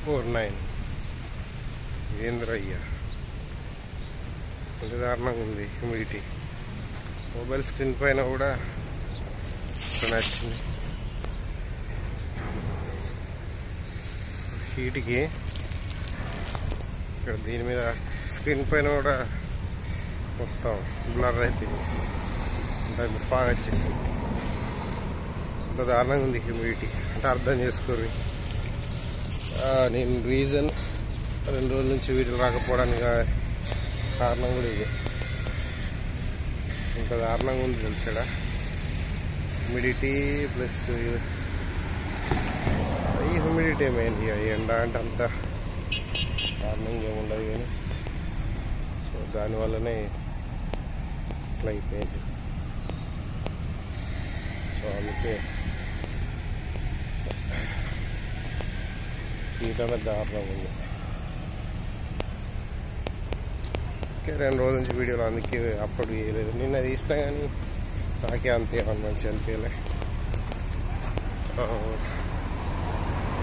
49 ఏంద్రయ్యా కొంచెం దారుణంగా ఉంది హ్యూమిడిటీ. మొబైల్ స్క్రీన్ పైన కూడా నచ్చింది హీట్కి. ఇక్కడ దీని మీద స్క్రీన్ పైన కూడా మొత్తం బ్లర్ అయిపోయింది, దానికి బాగా వచ్చేసింది. అంత దారుణంగా ఉంది హ్యూమిడిటీ. అంటే అర్థం చేసుకోరు. నేను రీజన్ 2 రోజుల నుంచి వీడియోలు రాకపోవడానికి కారణం కూడా ఇది. ఇంత దారుణంగా ఉంది తెలిసాడా హ్యూమిడిటీ. ప్లస్ ఈ హ్యూమిడిటీ మెయిన్. ఎండ అంటే అంత దారుణంగా ఏముండదు కానీ, సో దానివల్లనే ఇట్లా అయిపోయింది. సో అందుకే హీట్ అనేది దారుణంగా ఉంది. 2 రోజుల నుంచి వీడియోలు అందుకే అప్లోడ్ చేయలేదు. నిన్న తీసినా కానీ నాకే అంతే మంచి అనిపించలే.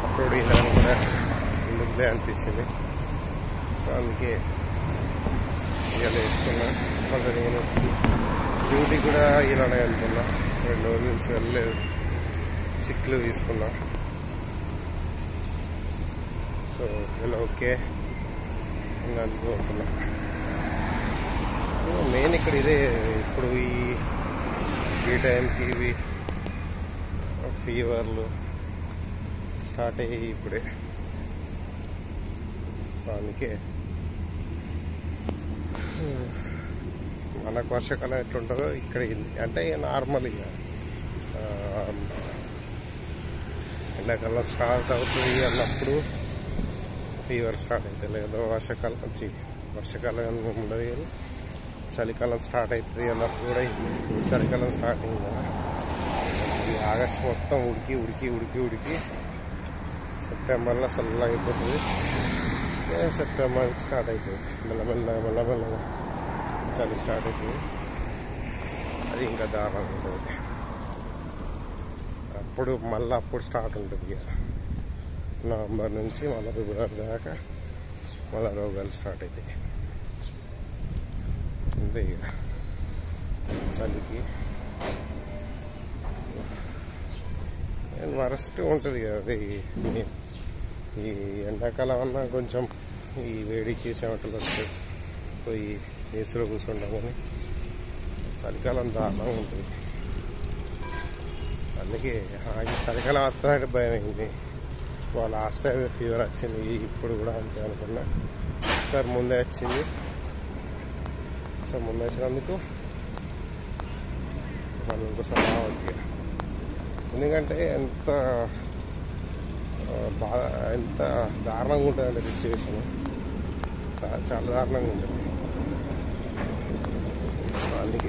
అప్లోడ్ చేయడానికి కూడా ఎందుకులే అనిపించింది. సో అందుకే ఇవాళ వేసుకున్నా. మళ్ళీ నేను డ్యూటీ కూడా ఇలానే వెళ్తున్నా. 2 రోజుల నుంచి వెళ్ళలేదు, సిక్లు తీసుకున్నా. సో ఇలా ఓకే అని అనుకుంటున్నా. మెయిన్ ఇక్కడ ఇదే. ఇప్పుడు ఈ టైంకి ఇవి ఫీవర్లు స్టార్ట్ అయ్యాయి ఇప్పుడే. అందుకే మనకు వర్షాకాలం ఎట్లుంటుందో ఇక్కడ అంటే నార్మల్. ఇక ఎండాకాలం స్టార్ట్ అవుతుంది అన్నప్పుడు ఫీవర్ స్టార్ట్ అవుతుంది. లేదా వర్షాకాలం ఉండదు కానీ చలికాలం స్టార్ట్ అవుతుంది అన్నప్పుడు కూడా. చలికాలం స్టార్ట్ అయింది కదా, ఈ ఆగస్ట్ మొత్తం ఉడికి సెప్టెంబర్లో చల్లగా అయిపోతుంది. సెప్టెంబర్ స్టార్ట్ అవుతుంది మెల్లమెల్లగా చలి స్టార్ట్ అవుతుంది. అది ఇంకా దారుణంగా ఉంటుంది. అప్పుడు స్టార్ట్ ఉంటుంది. ఇక నవంబర్ నుంచి మళ్ళీ ఫిబ్రవరి దాకా మళ్ళీ రోగాలు స్టార్ట్ అవుతాయి. అంతే ఇక చలికి వరస్ట్ ఉంటుంది కదా. అది ఈ ఎండాకాలం అన్నా కొంచెం ఈ వేడికి చెమటలు వస్తాయి, పోయి ఏసులో కూర్చుంటాం. కానీ చలికాలం దారుణంగా ఉంటుంది. అందుకే చలికాలం వస్తుందంటే భయం అయింది. లాస్ట్ టైం ఫీవర్ వచ్చింది, ఇప్పుడు కూడా అంతే అనుకున్నా. ఒకసారి ముందే వచ్చింది. ముందు వచ్చినందుకు మళ్ళీ ఇంకోసారి రావద్దు. ఎందుకంటే ఎంత దారుణంగా ఉంటుందంటే సిచ్యువేషన్ చాలా దారుణంగా ఉంటుంది. అందుకే